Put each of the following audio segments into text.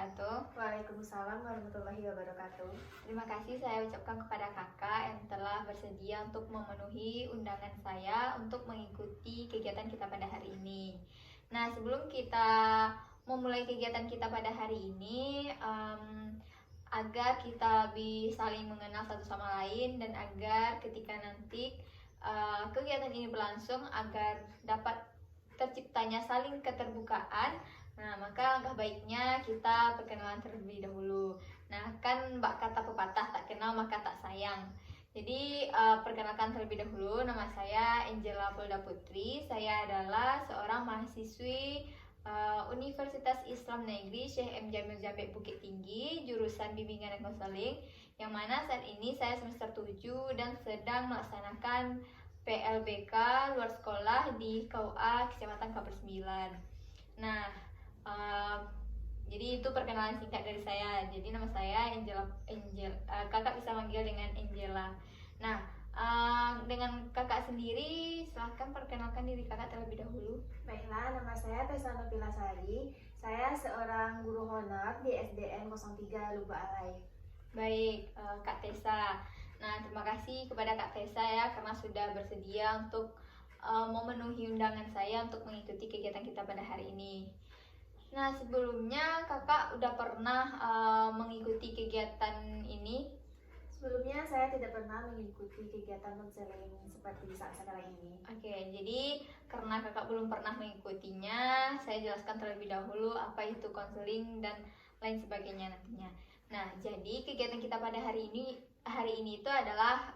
wabarakatuh. Waalaikumsalam warahmatullahi wabarakatuh. Terima kasih saya ucapkan kepada kakak yang telah bersedia untuk memenuhi undangan saya untuk mengikuti kegiatan kita pada hari ini. Nah, sebelum kita memulai kegiatan kita pada hari ini, agar kita bisa saling mengenal satu sama lain dan agar ketika nanti kegiatan ini berlangsung agar dapat terciptanya saling keterbukaan. Nah, maka alangkah baiknya kita perkenalan terlebih dahulu. Nah, kan kata pepatah tak kenal maka tak sayang. Jadi perkenalkan terlebih dahulu, nama saya Angela Polda Putri. Saya adalah seorang mahasiswi Universitas Islam Negeri Syekh M. Jamil Jambek Bukit Tinggi, jurusan Bimbingan dan Konseling, yang mana saat ini saya semester 7 dan sedang melaksanakan PLBK luar sekolah di KUA Kecamatan Kapur 9. Nah, jadi itu perkenalan singkat dari saya. Jadi nama saya Angela, kakak bisa manggil dengan Angela. Nah, dengan kakak sendiri, silahkan perkenalkan diri kakak terlebih dahulu. Baiklah, nama saya Tessa Nopila Sari. Saya seorang guru honor di SDN 03 Lubuk Alai. Baik, Kak Tessa. Nah, terima kasih kepada Kak Tessa ya karena sudah bersedia untuk memenuhi undangan saya untuk mengikuti kegiatan kita pada hari ini. Nah, sebelumnya kakak udah pernah mengikuti kegiatan ini? Sebelumnya saya tidak pernah mengikuti kegiatan konseling seperti saat sekarang ini. Oke, jadi karena kakak belum pernah mengikutinya, saya jelaskan terlebih dahulu apa itu konseling dan lain sebagainya nantinya. Nah, jadi kegiatan kita pada hari ini itu adalah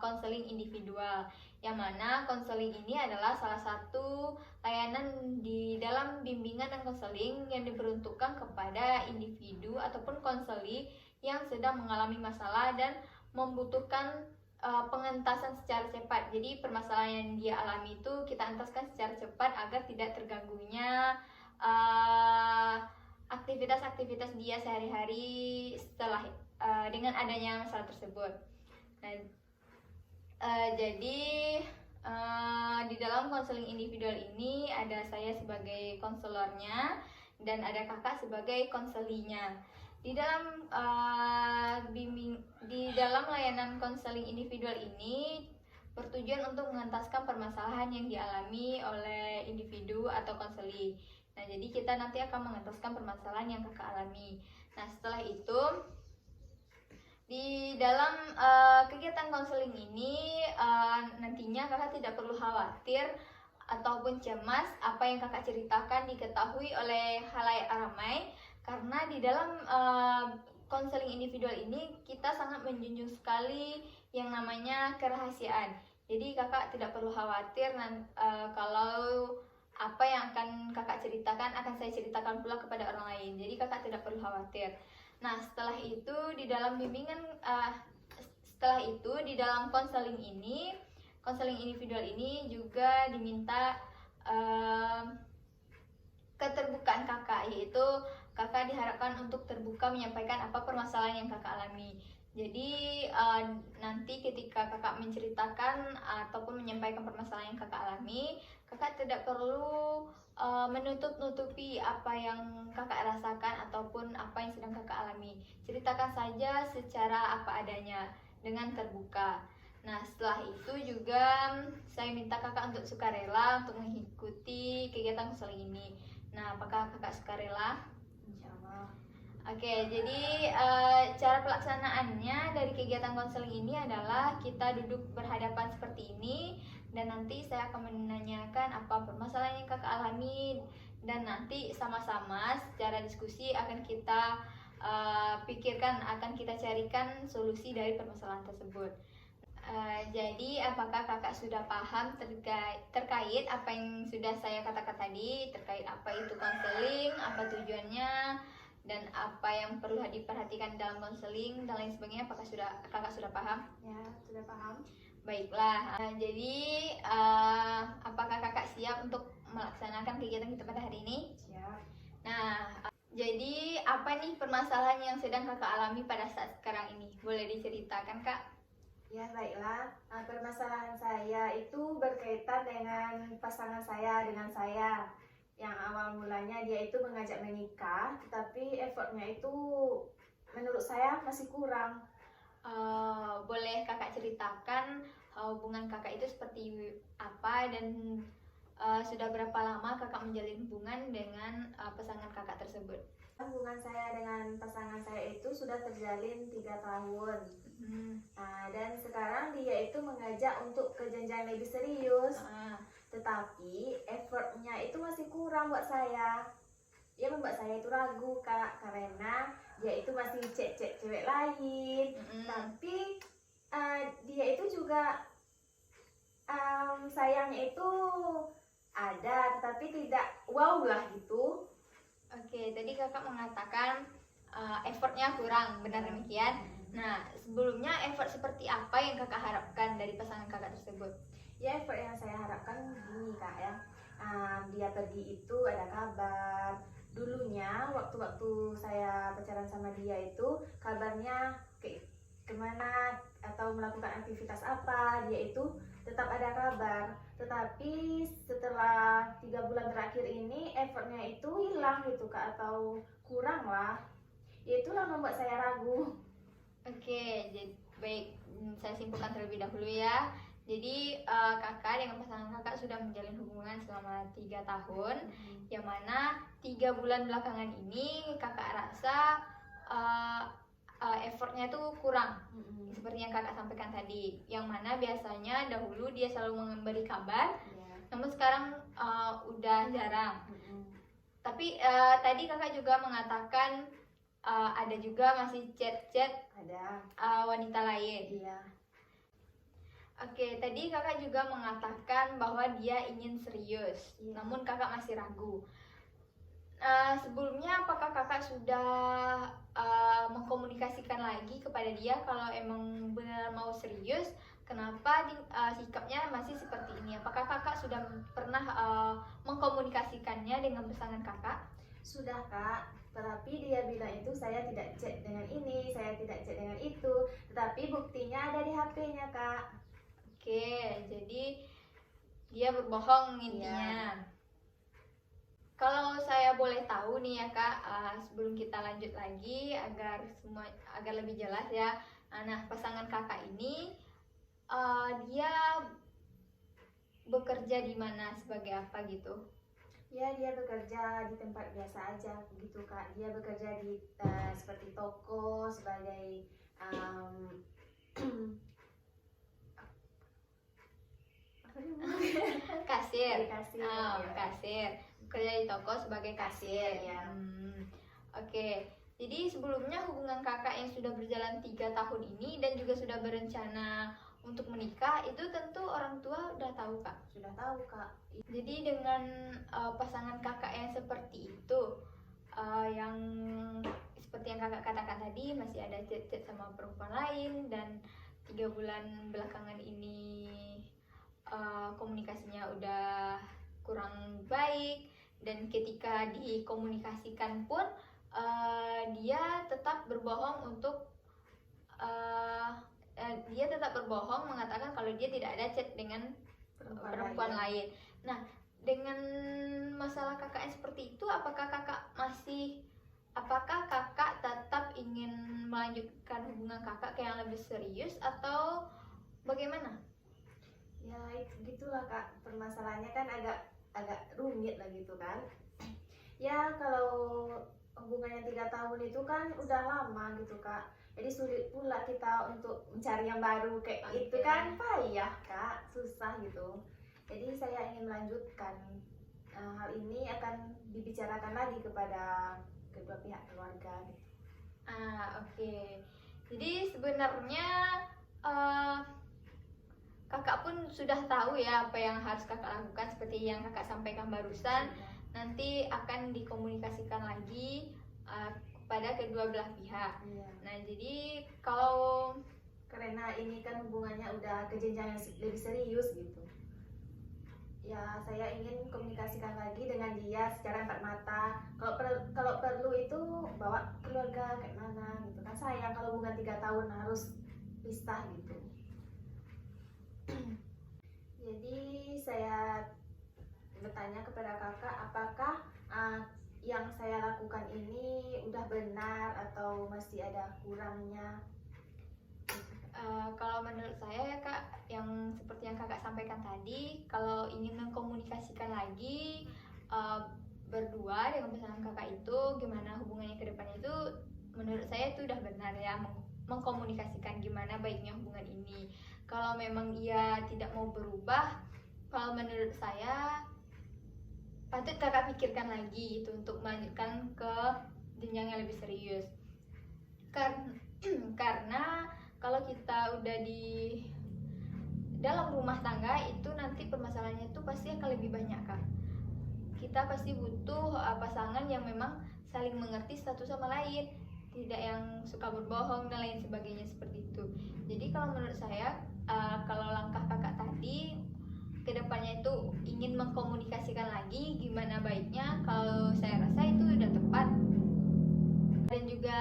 konseling individual, yang mana konseling ini adalah salah satu layanan di dalam bimbingan dan konseling yang diperuntukkan kepada individu ataupun konseli yang sedang mengalami masalah dan membutuhkan pengentasan secara cepat. Jadi permasalahan yang dia alami itu kita entaskan secara cepat agar tidak terganggunya aktivitas-aktivitas dia sehari-hari setelah dengan adanya masalah tersebut. Nah, jadi di dalam konseling individual ini ada saya sebagai konselornya dan ada kakak sebagai konselinya. Di dalam layanan konseling individual ini bertujuan untuk mengentaskan permasalahan yang dialami oleh individu atau konseli. Nah, jadi kita nanti akan mengentaskan permasalahan yang kakak alami. Nah, setelah itu di dalam kegiatan konseling ini nantinya kakak tidak perlu khawatir ataupun cemas apa yang kakak ceritakan diketahui oleh khalayak ramai, karena di dalam konseling individual ini kita sangat menjunjung sekali yang namanya kerahasiaan. Jadi kakak tidak perlu khawatir kalau apa yang akan kakak ceritakan akan saya ceritakan pula kepada orang lain. Jadi kakak tidak perlu khawatir. Nah, setelah itu di dalam konseling individual ini juga diminta keterbukaan kakak, yaitu kakak diharapkan untuk terbuka menyampaikan apa permasalahan yang kakak alami. Jadi nanti ketika kakak menceritakan ataupun menyampaikan permasalahan yang kakak alami, kakak tidak perlu menutup-nutupi apa yang kakak rasakan ataupun apa yang sedang kakak alami. Ceritakan saja secara apa adanya dengan terbuka. Nah, setelah itu juga saya minta kakak untuk sukarela untuk mengikuti kegiatan konseling ini. Nah, apakah kakak sukarela? Insyaallah. Oke, jadi cara pelaksanaannya dari kegiatan konseling ini adalah kita duduk berhadapan seperti ini, dan nanti saya akan menanyakan apa permasalahan yang kakak alami, dan nanti sama-sama secara diskusi akan kita pikirkan, akan kita carikan solusi dari permasalahan tersebut. Jadi apakah kakak sudah paham terkait apa yang sudah saya katakan tadi, terkait apa itu konseling, apa tujuannya, dan apa yang perlu diperhatikan dalam konseling dan lain sebagainya? Apakah kakak sudah paham? Ya, sudah paham. Baiklah, jadi apakah kakak siap untuk melaksanakan kegiatan kita pada hari ini? Siap. Nah, jadi apa nih permasalahan yang sedang kakak alami pada saat sekarang ini? Boleh diceritakan, Kak? Ya, baiklah. Permasalahan saya itu berkaitan dengan pasangan saya dengan saya. Yang awal mulanya dia itu mengajak menikah, tetapi effortnya itu menurut saya masih kurang. Boleh kakak ceritakan hubungan kakak itu seperti apa dan sudah berapa lama kakak menjalin hubungan dengan pasangan kakak tersebut? Hubungan saya dengan pasangan saya itu sudah terjalin 3 tahun. Dan sekarang dia itu mengajak untuk ke jenjang lebih serius. Tetapi effortnya itu masih kurang buat saya. Dia membuat saya itu ragu, Kak, karena dia itu masih cek-cek cewek lain. Tapi dia itu juga sayangnya itu ada, tetapi tidak wow lah gitu. Oke, tadi kakak mengatakan effortnya kurang, benar demikian? Nah, sebelumnya effort seperti apa yang kakak harapkan dari pasangan kakak tersebut? Ya, effort yang saya harapkan gini, Kak, ya. Dia pergi itu ada kabar. Dulunya waktu-waktu saya pacaran sama dia itu kabarnya kemana atau melakukan aktivitas apa, dia itu tetap ada kabar. Tetapi setelah 3 bulan terakhir ini effortnya itu hilang gitu, Kak, atau kurang lah. Itulah membuat saya ragu. Oke, jadi baik, saya simpulkan terlebih dahulu ya. Jadi kakak dengan pasangan kakak sudah menjalin hubungan selama 3 tahun, yang mana 3 bulan belakangan ini kakak rasa effortnya tuh kurang, seperti yang kakak sampaikan tadi. Yang mana biasanya dahulu dia selalu memberi kabar, namun sekarang udah jarang. Tapi tadi kakak juga mengatakan ada juga masih chat-chat wanita lain. Iya. Oke, tadi kakak juga mengatakan bahwa dia ingin serius, namun kakak masih ragu. Sebelumnya apakah kakak sudah mengkomunikasikan lagi kepada dia kalau emang benar mau serius? Kenapa sikapnya masih seperti ini? Apakah kakak sudah pernah mengkomunikasikannya dengan pasangan kakak? Sudah, Kak, tetapi dia bilang itu saya tidak chat dengan ini, saya tidak chat dengan itu, tetapi buktinya ada di HP-nya, Kak. Oke, jadi dia berbohong intinya. Kalau saya boleh tahu nih ya Kak, sebelum kita lanjut lagi agar lebih jelas ya. Nah, pasangan kakak ini dia bekerja di mana, sebagai apa gitu? Ya, dia bekerja di tempat biasa aja begitu, Kak. Dia bekerja di seperti toko sebagai kasir. kasir. Kasir. Bekerja di toko sebagai kasir. Ya. Oke. Jadi sebelumnya hubungan kakak yang sudah berjalan 3 tahun ini dan juga sudah berencana untuk menikah, itu tentu orang tua udah tahu, Kak? Sudah tahu, Kak. Jadi dengan pasangan kakak yang seperti itu, yang seperti yang kakak katakan tadi, masih ada chat-chat sama perempuan lain, dan 3 bulan belakangan ini komunikasinya udah kurang baik, dan ketika dikomunikasikan pun dia tetap berbohong mengatakan kalau dia tidak ada chat dengan perempuan lain. Nah, dengan masalah kakak yang seperti itu, apakah kakak tetap ingin melanjutkan hubungan kakak ke yang lebih serius atau bagaimana? Ya, gitulah, Kak. Permasalahannya kan agak rumit lah gitu kan. Ya, kalau hubungannya 3 tahun itu kan udah lama gitu, Kak. Jadi sulit pula kita untuk mencari yang baru kayak itu kan, payah, Kak, susah gitu. Jadi saya ingin melanjutkan. Hal ini akan dibicarakan lagi kepada kedua pihak keluarga gitu. Oke. Jadi sebenarnya kakak pun sudah tahu ya apa yang harus kakak lakukan, seperti yang kakak sampaikan barusan. Nanti akan dikomunikasikan lagi kepada kedua belah pihak. Nah, jadi kalau karena ini kan hubungannya udah ke jenjang yang lebih serius gitu, ya saya ingin komunikasikan lagi dengan dia secara empat mata. Kalau perlu itu bawa keluarga kayak mana gitu kan, sayang kalau hubungan 3 tahun harus pisah gitu. Jadi saya bertanya kepada kakak apakah yang saya lakukan ini udah benar atau masih ada kurangnya. Kalau menurut saya ya kak, yang seperti yang kakak sampaikan tadi, kalau ingin mengkomunikasikan lagi berdua dengan pasangan kakak itu gimana hubungannya ke depannya, itu menurut saya itu udah benar ya, mengkomunikasikan gimana baiknya hubungan ini. Kalau memang ia tidak mau berubah, kalau menurut saya patut kakak pikirkan lagi itu untuk melanjutkan ke jenjang yang lebih serius. Karena kalau kita udah di dalam rumah tangga itu nanti permasalahannya itu pasti akan lebih banyak kak. Kita pasti butuh pasangan yang memang saling mengerti satu sama lain, tidak yang suka berbohong dan lain sebagainya seperti itu. Jadi kalau menurut saya kalau langkah kakak tadi kedepannya itu ingin mengkomunikasikan lagi gimana baiknya, kalau saya rasa itu udah tepat. Dan juga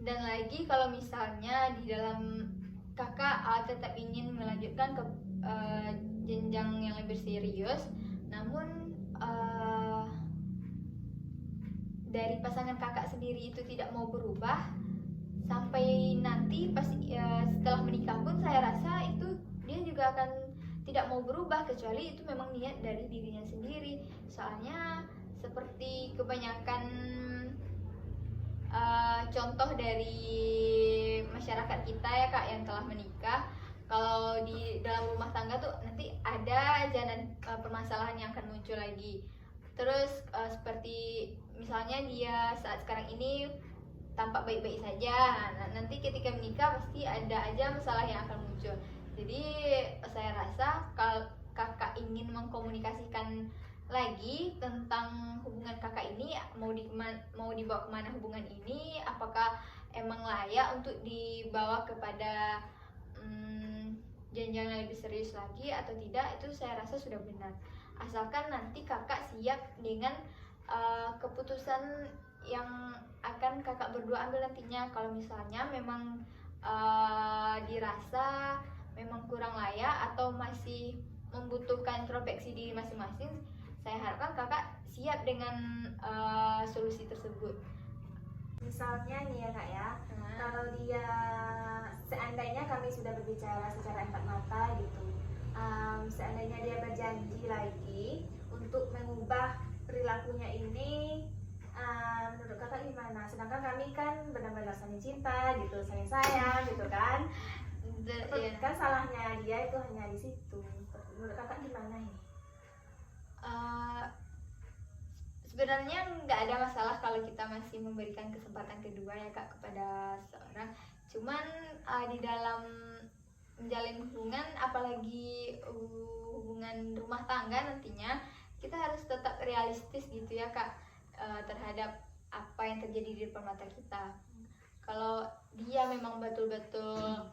dan lagi kalau misalnya di dalam kakak tetap ingin melanjutkan ke jenjang yang lebih serius, namun dari pasangan kakak sendiri itu tidak mau berubah, sampai nanti pasti setelah menikah pun saya rasa itu dia juga akan tidak mau berubah, kecuali itu memang niat dari dirinya sendiri. Soalnya seperti kebanyakan contoh dari masyarakat kita ya kak yang telah menikah, kalau di dalam rumah tangga tuh nanti ada aja permasalahan yang akan muncul lagi. Terus seperti misalnya dia saat sekarang ini tampak baik-baik saja, nanti ketika menikah pasti ada aja masalah yang akan muncul. Jadi saya rasa kalau kakak ingin mengkomunikasikan lagi tentang hubungan kakak ini, mau dibawa kemana hubungan ini, apakah emang layak untuk dibawa kepada jenjang yang lebih serius lagi atau tidak, itu saya rasa sudah benar, asalkan nanti kakak siap dengan keputusan yang akan kakak berdua ambil nantinya. Kalau misalnya memang dirasa memang kurang layak atau masih membutuhkan introspeksi diri masing-masing, saya harapkan kakak siap dengan solusi tersebut. Misalnya nih ya kak ya, kalau dia seandainya kami sudah berbicara secara empat mata gitu, seandainya dia berjanji lagi untuk mengubah perilakunya ini, menurut kakak gimana? Sedangkan kami kan benar-benar saling cinta gitu, saling sayang gitu kan. Kan salahnya dia itu hanya di situ. Menurut kakak gimana ini? Sebenarnya nggak ada masalah kalau kita masih memberikan kesempatan kedua ya kak kepada seorang. Cuman di dalam menjalin hubungan, apalagi hubungan rumah tangga nantinya, kita harus tetap realistis gitu ya kak terhadap apa yang terjadi di depan mata kita. Kalau dia memang betul-betul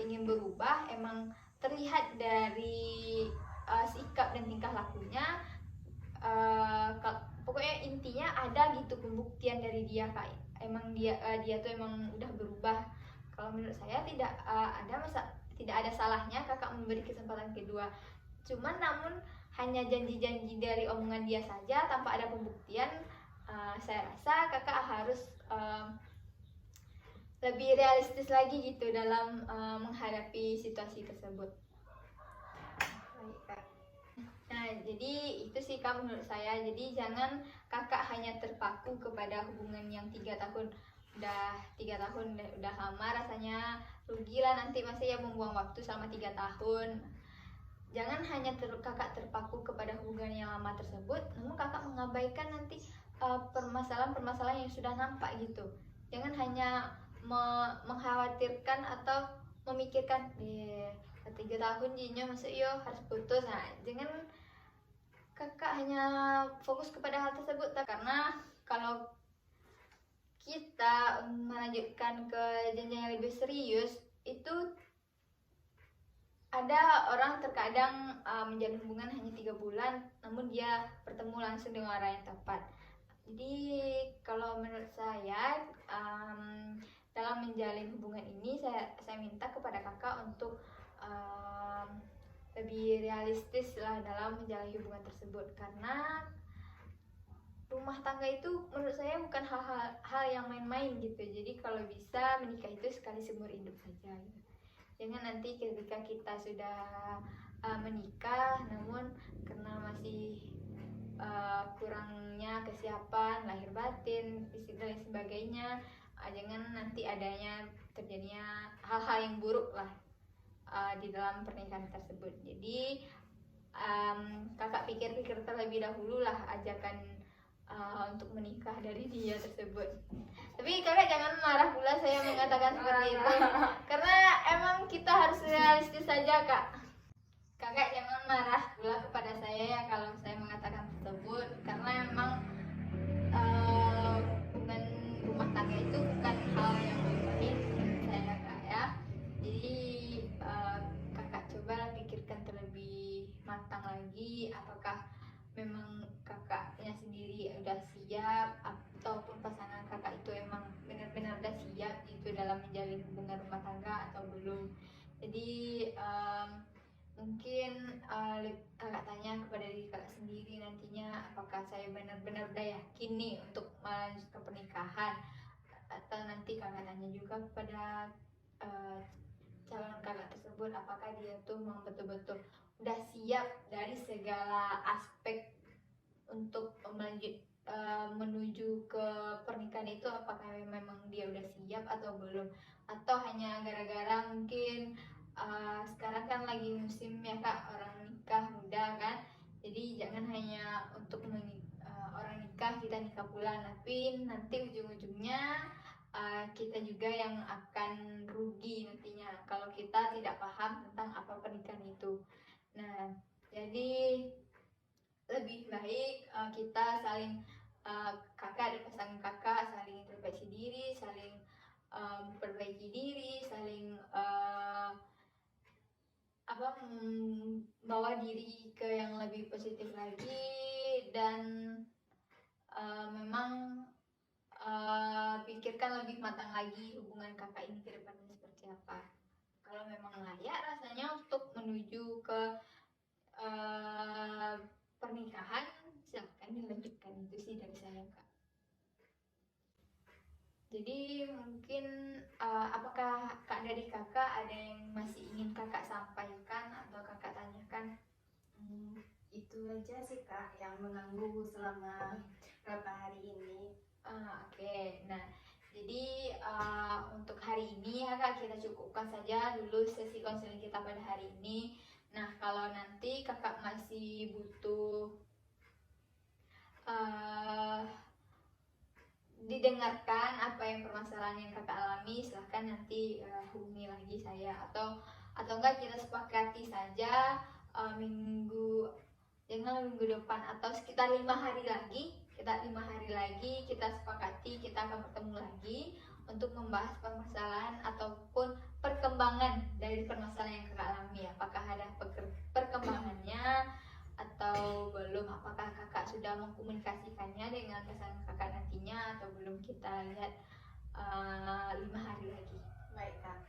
ingin berubah, emang terlihat dari sikap dan tingkah lakunya, pokoknya intinya ada gitu pembuktian dari dia kak, emang dia tuh emang udah berubah. Kalau menurut saya tidak ada salahnya kakak memberi kesempatan kedua. Cuman namun hanya janji-janji dari omongan dia saja tanpa ada pembuktian, saya rasa kakak harus lebih realistis lagi gitu dalam menghadapi situasi tersebut. Baik kak. Nah jadi itu sih kak menurut saya. Jadi jangan kakak hanya terpaku kepada hubungan yang 3 tahun. Udah 3 tahun udah lama rasanya, rugilah nanti masih ya membuang waktu selama 3 tahun. Jangan hanya kakak terpaku kepada hubungan yang lama tersebut, namun kakak mengabaikan nanti permasalahan-permasalahan yang sudah nampak gitu. Jangan hanya mengkhawatirkan atau memikirkan 3 tahun jinya masa yo harus putus. Nah, jangan kakak hanya fokus kepada hal tersebut, karena kalau kita melanjutkan ke jenjang yang lebih serius itu ada orang terkadang menjalin hubungan hanya 3 bulan namun dia bertemu langsung dengan orang yang tepat. Jadi kalau menurut saya dalam menjalin hubungan ini saya minta kepada kakak untuk lebih realistis lah dalam menjalani hubungan tersebut, karena rumah tangga itu menurut saya bukan hal yang main-main gitu. Jadi kalau bisa menikah itu sekali seumur hidup saja gitu. Jangan nanti ketika kita sudah menikah namun karena masih kurangnya kesiapan lahir batin, fisik dan lain sebagainya, jangan nanti terjadinya hal-hal yang buruk lah di dalam pernikahan tersebut. Jadi kakak pikir-pikir terlebih dahulu lah ajakan untuk menikah dari dia tersebut. Tapi kakak jangan marah pula saya mengatakan seperti itu, karena emang kita harus realistis saja kak. Kakak jangan marah pula kepada saya ya kalau saya mengatakan tersebut, karena memang hubungan rumah tangga itu bukan hal yang main menurut saya kak ya. Jadi kakak coba pikirkan terlebih matang lagi, apakah memang kakaknya sendiri udah siap ataupun pasangan kakak itu emang benar-benar udah siap gitu dalam menjalin hubungan rumah tangga atau belum. Jadi mungkin kakak tanya kepada diri kakak sendiri nantinya, apakah saya benar-benar udah yakin nih untuk melanjutkan pernikahan, atau nanti kakak tanya juga kepada calon kakak tersebut, apakah dia tuh mau betul-betul udah siap dari segala aspek untuk menuju ke pernikahan itu, apakah memang dia udah siap atau belum, atau hanya gara-gara mungkin sekarang kan lagi musim ya kak, orang nikah muda kan. Jadi jangan hanya untuk orang nikah kita nikah pula, tapi nanti ujung-ujungnya kita juga yang akan rugi nantinya kalau kita tidak paham tentang apa pernikahan itu. Nah, jadi lebih baik kita saling kakak dan pasangan kakak saling introspeksi diri, saling memperbaiki diri, saling membawa diri ke yang lebih positif lagi, dan memang pikirkan lebih matang lagi hubungan kakak ini ke depannya seperti apa. Kalau memang layak rasanya untuk menuju ke pernikahan, silahkan dilanjutkan. Itu sih dari saya kak. Jadi mungkin apakah kak dari kakak ada yang masih ingin kakak sampaikan atau kakak tanyakan? Itu aja sih kak yang mengganggu selama beberapa hari ini. Oke. Nah, jadi untuk hari ini ya kak, kita cukupkan saja dulu sesi konseling kita pada hari ini. Nah, kalau nanti kakak masih butuh didengarkan apa yang permasalahan yang kakak alami, silahkan nanti hubungi lagi saya, atau enggak kita sepakati saja minggu depan atau sekitar 5 hari lagi, kita sepakati kita akan bertemu lagi untuk membahas permasalahan ataupun perkembangan dari permasalahan yang kakak alami. Apakah ada perkembangannya atau belum, apakah kakak sudah mengkomunikasikannya dengan pasangan kakak nantinya atau belum, kita lihat 5 hari lagi. Baik kak.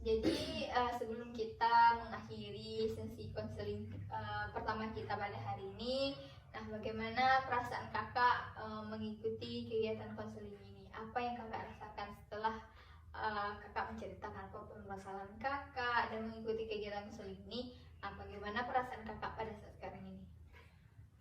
Jadi sebelum kita mengakhiri sesi konseling pertama kita pada hari ini, nah bagaimana perasaan kakak mengikuti kegiatan konseling ini? Apa yang kakak rasakan setelah kakak menceritakan apa permasalahan kakak dan mengikuti kegiatan konseling ini? Nah, bagaimana perasaan kakak pada saat sekarang ini?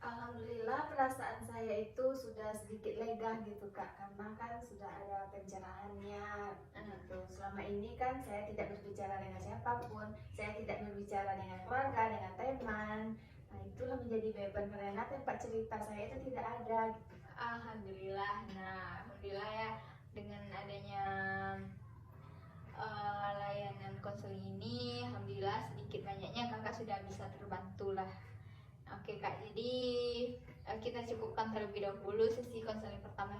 Alhamdulillah perasaan saya itu sudah sedikit lega gitu kak, karena kan sudah ada pencerahannya gitu. Selama ini kan saya tidak berbicara dengan siapapun, saya tidak berbicara dengan keluarga, dengan teman. Nah, itulah menjadi beban karena tempat cerita saya itu tidak ada gitu. Alhamdulillah. Nah, alhamdulillah ya, dengan adanya layanan konseling ini, alhamdulillah sedikit banyaknya kakak sudah bisa terbantu lah. Oke kak, jadi kita cukupkan terlebih dahulu sesi konseling pertama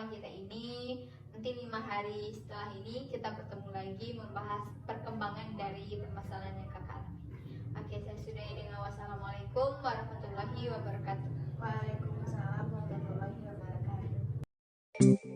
kita ini. Nanti 5 hari setelah ini kita bertemu lagi membahas perkembangan dari permasalahan yang kakak alami. Oke, saya sudahi dengan wassalamualaikum warahmatullahi wabarakatuh. Waalaikumsalam warahmatullahi wabarakatuh.